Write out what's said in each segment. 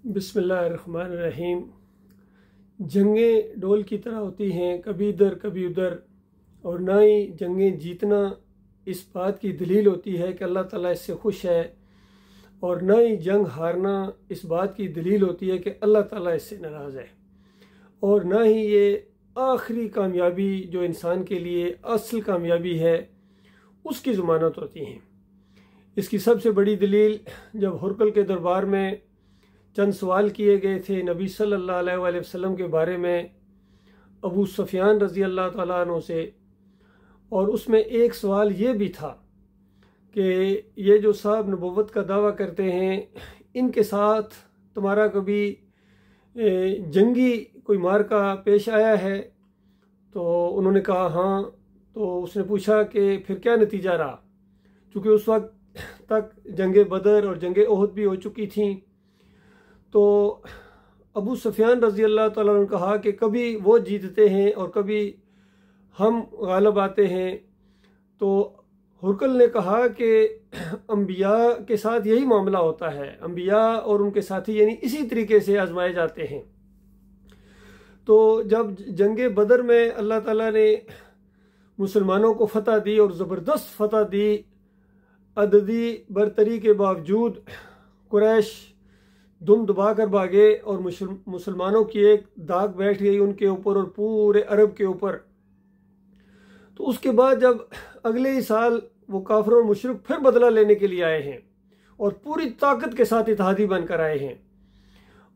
बिस्मिल्लाहिर्रहमानिर्रहीम। जंगें डोल की तरह होती हैं, कभी इधर कभी उधर, और ना ही जंगें जीतना इस बात की दलील होती है कि अल्लाह ताला इससे खुश है, और ना ही जंग हारना इस बात की दलील होती है कि अल्लाह ताला इससे नाराज़ है। और ना ही ये आखिरी कामयाबी जो इंसान के लिए असल कामयाबी है उसकी ज़मानत होती हैं। इसकी सबसे बड़ी दलील, जब हुरकल के दरबार में चंद सवाल किए गए थे नबी सल्लल्लाहु अलैहि वसल्लम के बारे में अबू सुफियान रज़ी अल्लाह ताला अन्हु से, और उसमें एक सवाल ये भी था कि ये जो साहब नबुव्वत का दावा करते हैं, इनके साथ तुम्हारा कभी जंगी कोई मार्का पेश आया है? तो उन्होंने कहा हाँ। तो उसने पूछा कि फिर क्या नतीजा रहा? चूँकि उस वक्त तक जंग बदर और जंग ओहद भी हो चुकी थी। तो अबू सुफियान रज़ी अल्लाह ताला ने कहा कि कभी वो जीतते हैं और कभी हम गालिब आते हैं। तो हुरकल ने कहा कि अम्बिया के साथ यही मामला होता है, अम्बिया और उनके साथी यानी इसी तरीके से आजमाए जाते हैं। तो जब जंग बदर में अल्लाह ताला ने मुसलमानों को फतह दी और ज़बरदस्त फतह दी, अददी बरतरी के बावजूद कुरैश दुम दबा कर भागे और मुसलमानों की एक दाग बैठ गई उनके ऊपर और पूरे अरब के ऊपर। तो उसके बाद जब अगले ही साल वो काफिर और मुशरिक फिर बदला लेने के लिए आए हैं और पूरी ताकत के साथ इत्तेहादी बनकर आए हैं,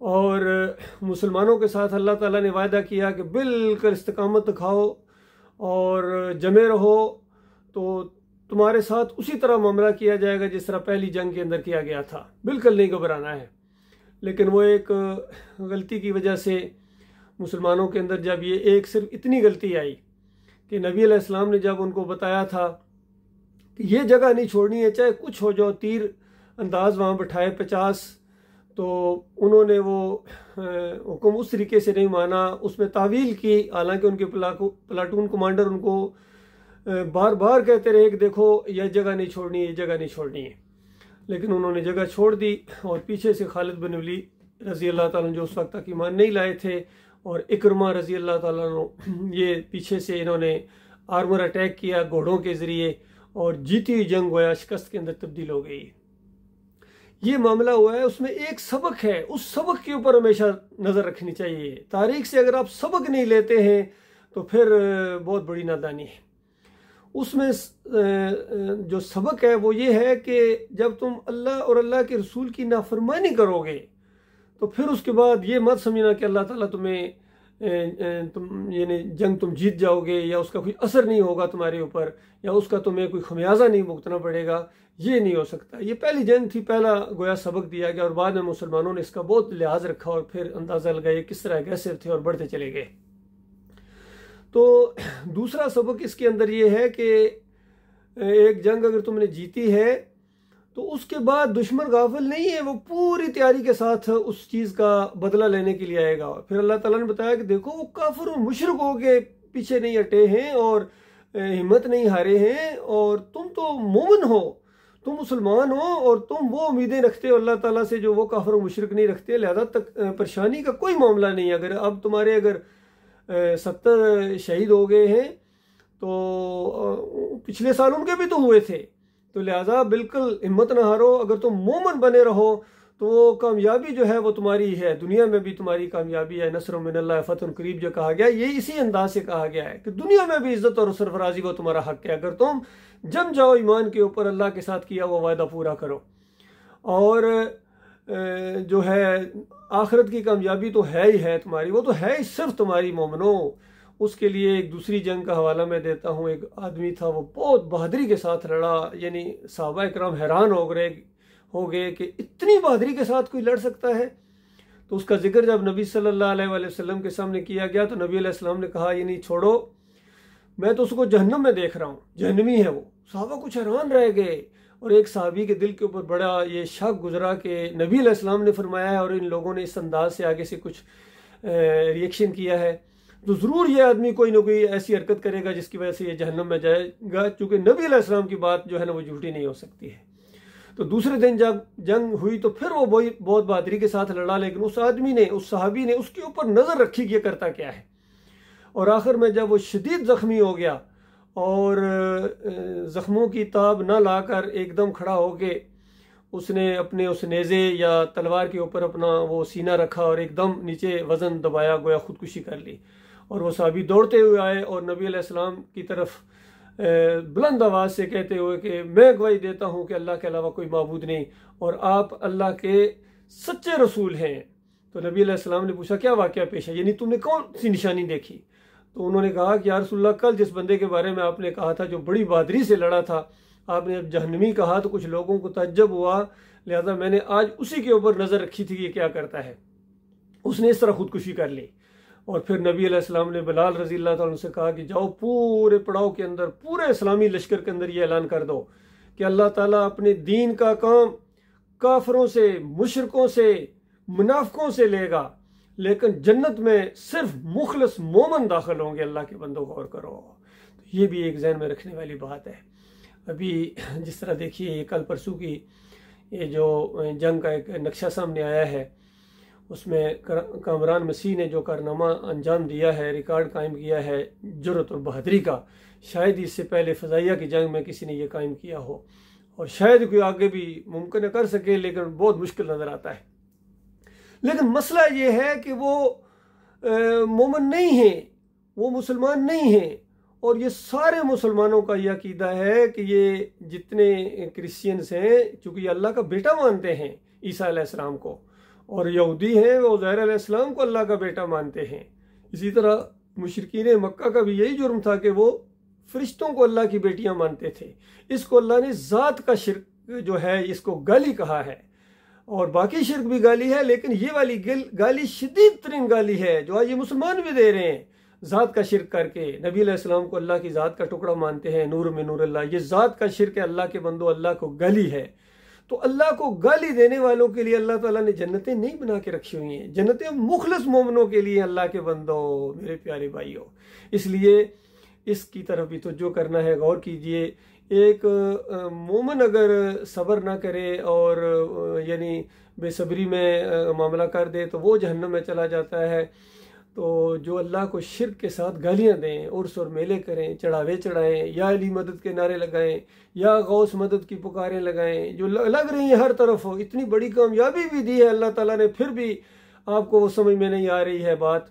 और मुसलमानों के साथ अल्लाह ताला ने वायदा किया कि बिल्कुल इस्तिकामत दिखाओ और जमे रहो, तो तुम्हारे साथ उसी तरह मामला किया जाएगा जिस तरह पहली जंग के अंदर किया गया था, बिल्कुल नहीं घबराना है। लेकिन वो एक गलती की वजह से मुसलमानों के अंदर जब ये एक सिर्फ इतनी गलती आई कि नबी अलैहिस्सलाम ने जब उनको बताया था कि ये जगह नहीं छोड़नी है, चाहे कुछ हो जाओ, तीर अंदाज वहाँ बैठाए 50, तो उन्होंने वो हुक्म उस तरीके से नहीं माना, उसमें तावील की। हालांकि उनके प्लाटून कमांडर उनको बार बार कहते रहे कि देखो यह जगह नहीं छोड़नी है, ये जगह नहीं छोड़नी है, लेकिन उन्होंने जगह छोड़ दी। और पीछे से खालिद बिन वलीद रज़ी अल्लाह ताला जो उस वक्त तक ईमान नहीं लाए थे, और इकरमा रज़ी अल्लाह ताला ये पीछे से इन्होंने आर्मर अटैक किया घोड़ों के ज़रिए, और जीती हुई जंग गोया शिकस्त के अंदर तब्दील हो गई। ये मामला हुआ है, उसमें एक सबक है, उस सबक के ऊपर हमेशा नज़र रखनी चाहिए। तारीख से अगर आप सबक नहीं लेते हैं तो फिर बहुत बड़ी नादानी है। उसमें जो सबक है वो ये है कि जब तुम अल्लाह और अल्लाह के रसूल की नाफरमानी करोगे तो फिर उसके बाद ये मत समझना कि अल्लाह ताला तुम्हें यानी जंग तुम जीत जाओगे या उसका कोई असर नहीं होगा तुम्हारे ऊपर, या उसका तुम्हें कोई खमियाजा नहीं भुगतना पड़ेगा। ये नहीं हो सकता। ये पहली जंग थी, पहला गोया सबक दिया गया, और बाद में मुसलमानों ने इसका बहुत लिहाज रखा और फिर अंदाज़ा लगाया किस तरह अग्रेसिव थे और बढ़ते चले गए। तो दूसरा सबक इसके अंदर ये है कि एक जंग अगर तुमने जीती है तो उसके बाद दुश्मन गाफिल नहीं है, वो पूरी तैयारी के साथ उस चीज़ का बदला लेने के लिए आएगा। फिर अल्लाह ताला ने बताया कि देखो वो काफिर और मुशरिकों के पीछे नहीं हटे हैं और हिम्मत नहीं हारे हैं, और तुम तो मोमिन हो, तुम मुसलमान हो, और तुम वो उम्मीदें रखते हो अल्लाह ताला से जो वो काफिर और मुशरिक नहीं रखते। लिहाजा तक परेशानी का कोई मामला नहीं है। अगर अब तुम्हारे अगर 70 शहीद हो गए हैं तो पिछले साल उनके भी तो हुए थे, तो लिहाजा बिल्कुल हिम्मत ना हारो। अगर तुम मोमन बने रहो तो कामयाबी जो है वो तुम्हारी है, दुनिया में भी तुम्हारी कामयाबी है। नस्रुम मिनल्लाह फतहुन करीब जो कहा गया, ये इसी अंदाज से कहा गया है कि दुनिया में भी इज्जत और सरफराजी वो तुम्हारा हक है। अगर तुम जम जाओ ईमान के ऊपर, अल्लाह के साथ किया वो वायदा पूरा करो, और जो है आखिरत की कामयाबी तो है ही है तुम्हारी, वो तो है ही सिर्फ तुम्हारी मोमनो। उसके लिए एक दूसरी जंग का हवाला मैं देता हूँ। एक आदमी था, वो बहुत बहादुरी के साथ लड़ा, यानी सहाबा इकराम हैरान हो गए कि इतनी बहादुरी के साथ कोई लड़ सकता है। तो उसका जिक्र जब नबी सल्लल्लाहु अलैहि वसल्लम के सामने किया गया तो नबी अलैहि सल्लम ने कहा, ये नहीं छोड़ो, मैं तो उसको जहन्नम में देख रहा हूँ, जहन्नमी है वो। सहाबा कुछ हैरान रह गए, और एक सहाबी के दिल के ऊपर बड़ा ये शक गुजरा कि नबी अलैहि सल्लम ने फरमाया है और इन लोगों ने इस अंदाज से आगे से कुछ रिएक्शन किया है, तो ज़रूर ये आदमी कोई ना कोई ऐसी हरकत करेगा जिसकी वजह से ये जहन्नम में जाएगा, क्योंकि नबी अलैहि सल्लम की बात जो है ना वो झूठी नहीं हो सकती है। तो दूसरे दिन जब जंग हुई तो फिर वो बहुत बहादुरी के साथ लड़ा, लेकिन उस आदमी ने, उस सहाबी ने उसके ऊपर नज़र रखी कि ये करता क्या है। और आखिर में जब वो शदीद ज़ख्मी हो गया और ज़ख्मों की ताब न लाकर एकदम खड़ा होके उसने अपने उस नेज़े या तलवार के ऊपर अपना वो सीना रखा और एकदम नीचे वज़न दबाया, गोया खुदकुशी कर ली। और वो सहाबी दौड़ते हुए आए और नबी अलैहिस्सलाम की तरफ बुलंद आवाज़ से कहते हुए कि मैं गवाही देता हूँ कि अल्लाह के अलावा कोई माबूद नहीं और आप अल्लाह के सच्चे रसूल हैं। तो नबी अलैहिस्सलाम ने पूछा क्या वाक़या पेश है, यानी तुमने कौन सी निशानी देखी? तो उन्होंने कहा कि या रसूलल्लाह, कल जिस बंदे के बारे में आपने कहा था जो बड़ी बहादुरी से लड़ा था, आपने जब जहन्नमी कहा तो कुछ लोगों को तअज्जुब हुआ, लिहाजा मैंने आज उसी के ऊपर नज़र रखी थी कि ये क्या करता है। उसने इस तरह खुदकुशी कर ली। और फिर नबी अलैहिस्सलाम ने बिलाल रज़ी अल्लाह तआला से कहा कि जाओ पूरे पड़ाव के अंदर, पूरे इस्लामी लश्कर के अंदर ये ऐलान कर दो कि अल्लाह ताला अपने दीन का काम काफरों से, मुशरिकों से, मुनाफिकों से लेगा, लेकिन जन्नत में सिर्फ मुखलस मोमन दाखिल होंगे। अल्लाह के बंदों गौर करो। तो ये भी एक जहन में रखने वाली बात है। अभी जिस तरह देखिए ये कल परसों की ये जो जंग का एक नक्शा सामने आया है, उसमें कामरान मसीह ने जो कारनामा अंजाम दिया है, रिकॉर्ड कायम किया है जुर्रत और बहादुरी का, शायद इससे पहले फ़ज़ाइया की जंग में किसी ने ये कायम किया हो और शायद कोई आगे भी मुमकिन कर सके, लेकिन बहुत मुश्किल नज़र आता है। लेकिन मसला ये है कि वो मोमिन नहीं है, वो मुसलमान नहीं है। और ये सारे मुसलमानों का यह अकीदा है कि ये जितने क्रिश्चियंस हैं, चूँकि अल्लाह का बेटा मानते हैं ईसा अलैहिस्सलाम को, और यहूदी हैं वो उज़ैर अलैहिस्सलाम को अल्लाह का बेटा मानते हैं। इसी तरह मुशरिकीन मक्का का भी यही जुर्म था कि वो फरिश्तों को अल्लाह की बेटियां मानते थे। इसको अल्लाह ने ज़ात का शिर्क जो है इसको गाली कहा है, और बाकी शिर्क भी गाली है, लेकिन ये वाली गाली शदीद तरीन गाली है जो आज ये मुसलमान भी दे रहे हैं। ज़ात का शिर्क करके नबी अलैहिस्सलाम को अल्लाह की ज़ात का टुकड़ा मानते हैं, नूर में नूर अल्लाह, ये ज़ात का शिर्क है, अल्लाह के बंदो अल्लाह को गाली है। तो अल्लाह को गाली देने वालों के लिए अल्लाह ताला ने जन्नतें नहीं बना के रखी हुई हैं। जन्नतें मुखलिस मोमिनों के लिए, अल्लाह के बंदो, मेरे प्यारे भाइयों। इसलिए इसकी तरफ भी तवज्जो करना है, गौर कीजिए। एक मोमिन अगर सब्र ना करे और यानी बेसब्री में मामला कर दे तो वो जहन्नम में चला जाता है। तो जो अल्लाह को शिर्क के साथ गालियाँ दें, उर्स और मेले करें, चढ़ावे चढ़ाएं, या अली मदद के नारे लगाएं, या गौस मदद की पुकारें लगाएं, जो लग रही हैं हर तरफ हो, इतनी बड़ी कामयाबी भी दी है अल्लाह ताला ने, फिर भी आपको वो समझ में नहीं आ रही है बात,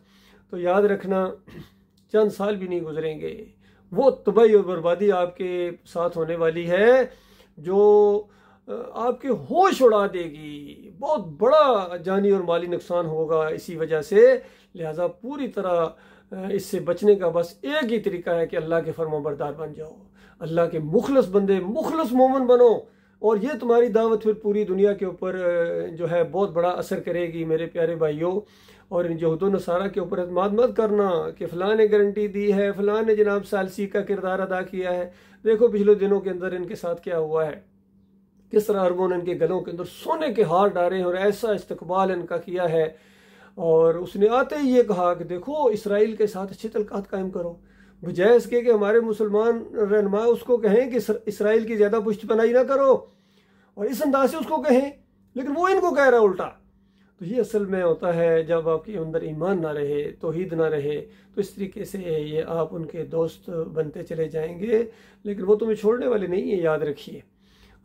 तो याद रखना चंद साल भी नहीं गुजरेंगे, वो तबाही और बर्बादी आपके साथ होने वाली है जो आपके होश उड़ा देगी। बहुत बड़ा जानी और माली नुकसान होगा इसी वजह से। लिहाजा पूरी तरह इससे बचने का बस एक ही तरीका है कि अल्लाह के फरमाबरदार बन जाओ, अल्लाह के मुखलस बंदे, मुखलस मोमिन बनो, और ये तुम्हारी दावत फिर पूरी दुनिया के ऊपर जो है बहुत बड़ा असर करेगी मेरे प्यारे भाइयों। और इन यहूद नसारा के ऊपर एतमाद मत करना कि फ़लाँ ने गारंटी दी है, फ़लाँ ने जनाब सालसी का किरदार अदा किया है। देखो पिछले दिनों के अंदर इनके साथ क्या हुआ है, किस तरह अरबों ने इनके गलों के अंदर सोने के हार डाले और ऐसा इस्तकबाल इनका किया है। और उसने आते ही ये कहा कि देखो इसराइल के साथ अच्छी तल्कात कायम करो, बजाय इसके कि हमारे मुसलमान रहनुमा उसको कहें कि इसराइल की ज़्यादा पुष्टपनाही ना करो, और इस अंदाज से उसको कहें, लेकिन वो इनको कह रहा उल्टा। तो ये असल में होता है जब आपके अंदर ईमान ना रहे, तौहीद ना रहे, तो इस तरीके से ये आप उनके दोस्त बनते चले जाएंगे, लेकिन वो तुम्हें छोड़ने वाले नहीं है। याद रखिए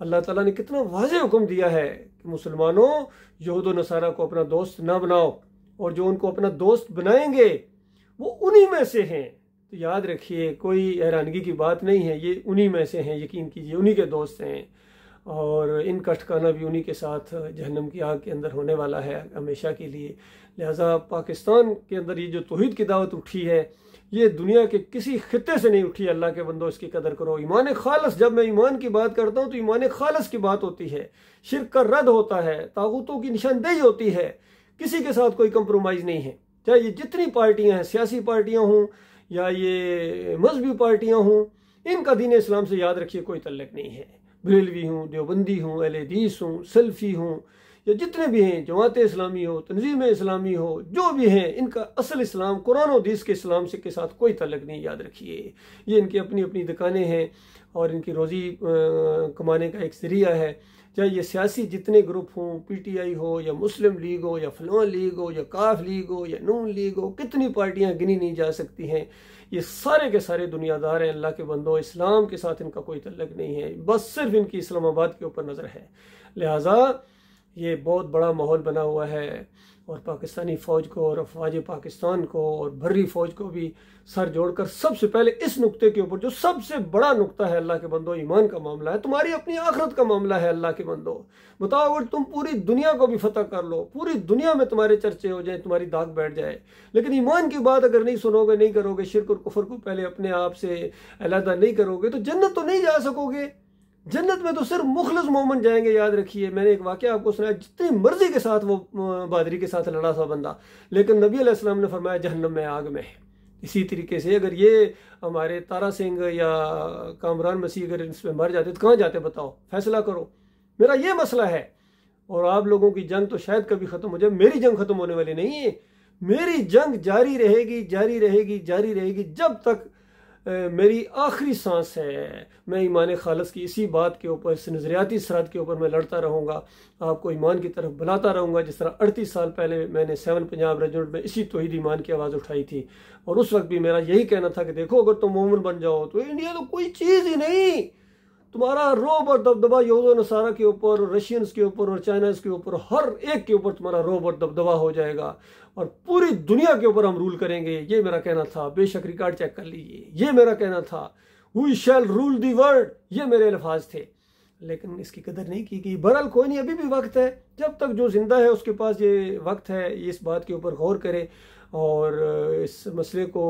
अल्लाह ताला ने कितना वाज़ेह हुक्म दिया है कि मुसलमानों यहूद व नसारा को अपना दोस्त ना बनाओ, और जो उनको अपना दोस्त बनाएंगे वो उन्हीं में से हैं। तो याद रखिए कोई हैरानगी की बात नहीं है, ये उन्हीं में से हैं, यकीन कीजिए उन्हीं के दोस्त हैं, और इनका ठिकाना भी उन्हीं के साथ जहन्नम की आग के अंदर होने वाला है हमेशा के लिए। लिहाजा पाकिस्तान के अंदर ये जो तौहीद की दावत उठी है, ये दुनिया के किसी खित्ते से नहीं उठी। अल्लाह के बंदों इसकी कदर करो। ईमान खालस, जब मैं ईमान की बात करता हूँ तो ईमान खालस की बात होती है, शिर्क का रद्द होता है, तागूतों की निशानदेही होती है, किसी के साथ कोई कंप्रोमाइज़ नहीं है। चाहे ये जितनी पार्टियाँ हैं, सियासी पार्टियाँ हों या ये मजहबी पार्टियाँ हों, इनका दीन इस्लाम से याद रखिए कोई तल्लक नहीं है। बरेलवी हूँ, देवबंदी हूँ, अहले हदीस हूँ, सल्फी हूँ, या जितने भी हैं, जमात इस्लामी हो, तंजीम इस्लामी हो, जो भी हैं, इनका असल इस्लाम कुरान और हदीस के इस्लाम से के साथ कोई तल्लक नहीं। याद रखिए ये इनकी अपनी अपनी दुकानें हैं और इनकी रोज़ी कमाने का एक ज़रिया है, चाहे ये सियासी जितने ग्रुप हों, PTI हो या मुस्लिम लीग हो या फलां लीग हो या काफ लीग हो या नून लीग हो, कितनी पार्टियां गिनी नहीं जा सकती हैं। ये सारे के सारे दुनियादार हैं, अल्लाह के बंदो। इस्लाम के साथ इनका कोई तल्लक नहीं है, बस सिर्फ इनकी इस्लामाबाद के ऊपर नज़र है। लिहाजा ये बहुत बड़ा माहौल बना हुआ है और पाकिस्तानी फ़ौज को और अफवाज पाकिस्तान को और बर्री फ़ौज को भी सर जोड़कर सबसे पहले इस नुक्ते के ऊपर, जो सबसे बड़ा नुक्ता है अल्लाह के बंदो, ईमान का मामला है, तुम्हारी अपनी आखिरत का मामला है अल्लाह के बंदो। बताओ, अगर तुम पूरी दुनिया को भी फतह कर लो, पूरी दुनिया में तुम्हारे चर्चे हो जाए, तुम्हारी दाग बैठ जाए, लेकिन ईमान की बात अगर नहीं सुनोगे, नहीं करोगे, शिर्क और कुफर को पहले अपने आप से अलहदा नहीं करोगे, तो जन्नत तो नहीं जा सकोगे। जन्नत में तो सिर्फ मुखलिस मोमिन जाएंगे। याद रखिए, मैंने एक वाक़या आपको सुनाया, जितनी मर्जी के साथ वो बादरी के साथ लड़ा था बंदा, लेकिन नबी अलैहि सलाम ने फरमाया जहन्नम में, आग में है। इसी तरीके से अगर ये हमारे तारा सिंह या कामरान मसीह अगर इसमें मर जाते तो कहाँ जाते, बताओ, फैसला करो। मेरा ये मसला है। और आप लोगों की जंग तो शायद कभी ख़त्म हो जाए, मेरी जंग ख़त्म होने वाली नहीं है। मेरी जंग जारी रहेगी, जारी रहेगी, जारी रहेगी, जब तक मेरी आखिरी सांस है। मैं ईमान खालस की इसी बात के ऊपर, इस नज़रियाती सरहद के ऊपर मैं लड़ता रहूँगा, आपको ईमान की तरफ बुलाता रहूँगा। जिस तरह 38 साल पहले मैंने 7 पंजाब रेजिमेंट में इसी तौहीद ईमान की आवाज़ उठाई थी, और उस वक्त भी मेरा यही कहना था कि देखो, अगर तुम मोमिन बन जाओ तो इंडिया तो कोई चीज़ ही नहीं। तुम्हारा रोब और दबदबा यहूद नसारा के ऊपर, रशियंस के ऊपर और चाइनाज के ऊपर, हर एक के ऊपर तुम्हारा रोब और दबदबा हो जाएगा, और पूरी दुनिया के ऊपर हम रूल करेंगे। ये मेरा कहना था, बेशक रिकॉर्ड चेक कर लीजिए, ये मेरा कहना था। We shall rule the world, ये मेरे अल्फाज थे, लेकिन इसकी कदर नहीं की गई। बहरहाल कोई नहीं, अभी भी वक्त है। जब तक जो जिंदा है उसके पास ये वक्त है, इस बात के ऊपर गौर करे और इस मसले को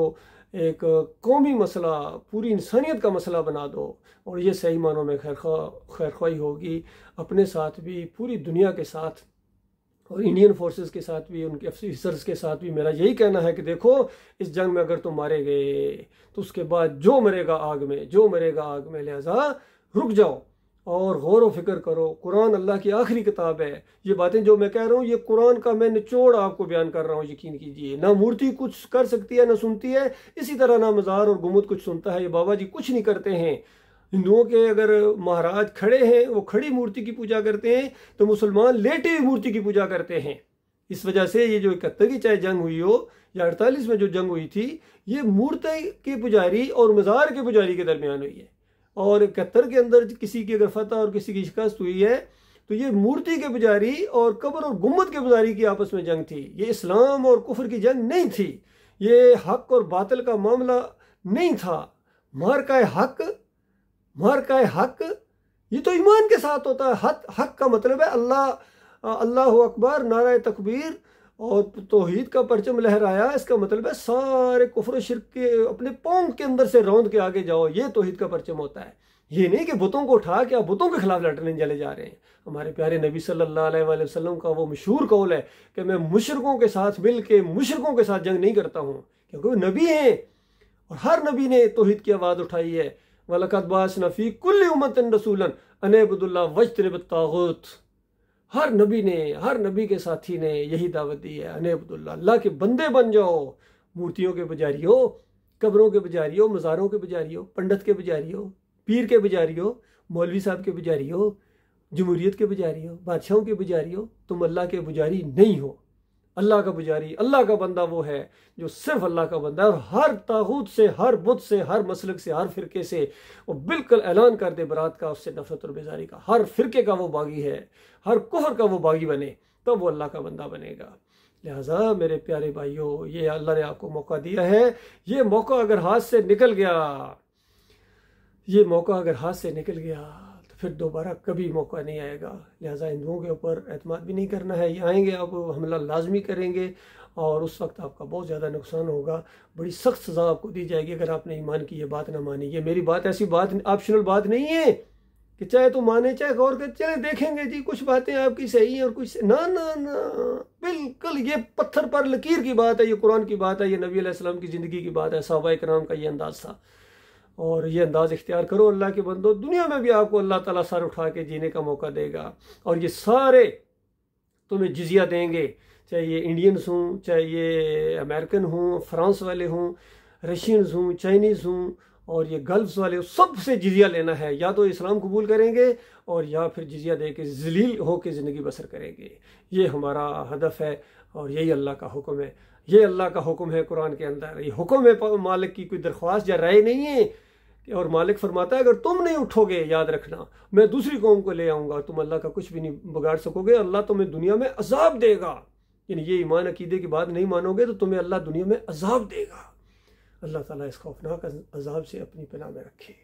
एक कौमी मसला, पूरी इंसानियत का मसला बना दो, और ये सही मानों में खैरख्वाही होगी अपने साथ भी, पूरी दुनिया के साथ, और इंडियन फोर्सेस के साथ भी, उनके ऑफिसर्स के साथ भी। मेरा यही कहना है कि देखो, इस जंग में अगर तुम मारे गए तो उसके बाद जो मरेगा आग में, जो मरेगा आग में। लिहाजा रुक जाओ और गौर व फिक्र करो। कुरान अल्लाह की आखिरी किताब है। ये बातें जो मैं कह रहा हूँ, ये कुरान का मैं निचोड़ आपको बयान कर रहा हूँ, यकीन कीजिए। ना मूर्ति कुछ कर सकती है, ना सुनती है, इसी तरह ना मज़ार और गुम्बद कुछ सुनता है। ये बाबा जी कुछ नहीं करते हैं। हिंदुओं के अगर महाराज खड़े हैं, वो खड़ी मूर्ति की पूजा करते हैं, तो मुसलमान लेटी हुई मूर्ति की पूजा करते हैं। इस वजह से ये जो 71 की चाहे जंग हुई हो या 48 में जो जंग हुई थी, ये मूर्ति के पुजारी और मज़ार के पुजारी के दरमियान हुई है। और 71 के अंदर किसी की अगर फतह और किसी की शिकस्त हुई है, तो ये मूर्ति के पुजारी और कब्र और गुम्बद के पुजारी की आपस में जंग थी। ये इस्लाम और कुफर की जंग नहीं थी। ये हक और बातिल का मामला नहीं था। मार का हक ये तो ईमान के साथ होता है। हक का मतलब है अल्लाह अकबर, नारा तकबीर और तौहीद का परचम लहराया। इसका मतलब है सारे कुफ्र शिर्क के अपने पाँव के अंदर से रौंद के आगे जाओ, ये तौहीद का परचम होता है। ये नहीं कि बुतों को उठा के आप बुतों के खिलाफ लड़ने चले जा रहे हैं। हमारे प्यारे नबी सल्लल्लाहु अलैहि वसल्लम का वो मशहूर कौल है कि मैं मुशरिकों के साथ मिल के मुशरिकों के साथ जंग नहीं करता हूँ, क्योंकि वो नबी हैं और हर नबी ने तौहीद की आवाज़ उठाई है। वलक़द बअसना फ़ी कुल्लि उम्मतिन रसूलन अन इअ्बुदुल्लाह वज्तनिबुत ताग़ूत। हर नबी के साथी ने यही दावत दी है, अन इअ्बुदुल्लाह, अल्लाह के बंदे बन जाओ। मूर्तियों के पुजारियों, कब्रों के पुजारियों, मज़ारों के पुजारियों, पंडित के पुजारियों, पीर के पुजारियों, मौलवी साहब के पुजारियों, जमहूरियत के पुजारियों, बादशाहों के पुजारियों, तुम अल्लाह के पुजारी नहीं हो। अल्लाह का पुजारी, अल्लाह का बंदा वो है जो सिर्फ अल्लाह का बंदा है, और हर तागूत से, हर बुत से, हर मसलक से, हर फिरके से वो बिल्कुल ऐलान कर दे बरात का, उससे नफरत और बेजारी का। हर फिरके का वो बागी है, हर कुफर का वो बागी बने, तब वो अल्लाह का बंदा बनेगा। लिहाजा मेरे प्यारे भाइयों, ये अल्लाह ने आपको मौका दिया है। ये मौका अगर हाथ से निकल गया, फिर दोबारा कभी मौका नहीं आएगा। लिहाजा हिंदुओं के ऊपर एतमाद भी नहीं करना है। ये आएंगे, आप हमला लाजमी करेंगे, और उस वक्त आपका बहुत ज़्यादा नुकसान होगा। बड़ी सख्त सज़ा आपको दी जाएगी अगर आपने ईमान की ये बात ना मानी। ये मेरी बात ऐसी बात ऑप्शनल बात नहीं है कि चाहे तो माने चाहे गौर कर, चले देखेंगे जी कुछ बातें आपकी सही हैं और कुछ ना ना ना, बिल्कुल ये पत्थर पर लकीर की बात है, ये कुरान की बात है, ये नबी अलैहि सलाम की ज़िंदगी की बात है, सहाबा इकराम का ये अंदाज़ था। और ये अंदाज़ इख्तियार करो अल्लाह के बंदो, दुनिया में भी आपको अल्लाह ताला सर उठा के जीने का मौका देगा। और ये सारे तुम्हें जिजिया देंगे, चाहे ये इंडियंस हों, चाहे ये अमेरिकन हों, फ्रांस वाले हों, रशियंस हों, चाइनीज़ हों, और ये गल्फ्स वाले सबसे जिजिया लेना है, या तो इस्लाम कबूल करेंगे और या फिर जिजिया दे के जलील होकर ज़िंदगी बसर करेंगे। ये हमारा हदफ है और यही अल्लाह का हुक्म है। ये अल्लाह का हुक्म है कुरान के अंदर। ये हुक्म है, मालिक की कोई दरख्वास्त या राय नहीं है। और मालिक फरमाता है अगर तुम नहीं उठोगे, याद रखना, मैं दूसरी कौम को ले आऊँगा, तुम अल्लाह का कुछ भी नहीं बिगाड़ सकोगे। अल्लाह तुम्हें दुनिया में अजाब देगा। यानी ये ईमान अकीदे की बात नहीं मानोगे तो तुम्हें अल्लाह दुनिया में अजाब देगा। अल्लाह ताला इस खौफनाक अजाब से अपनी पनाह में रखे।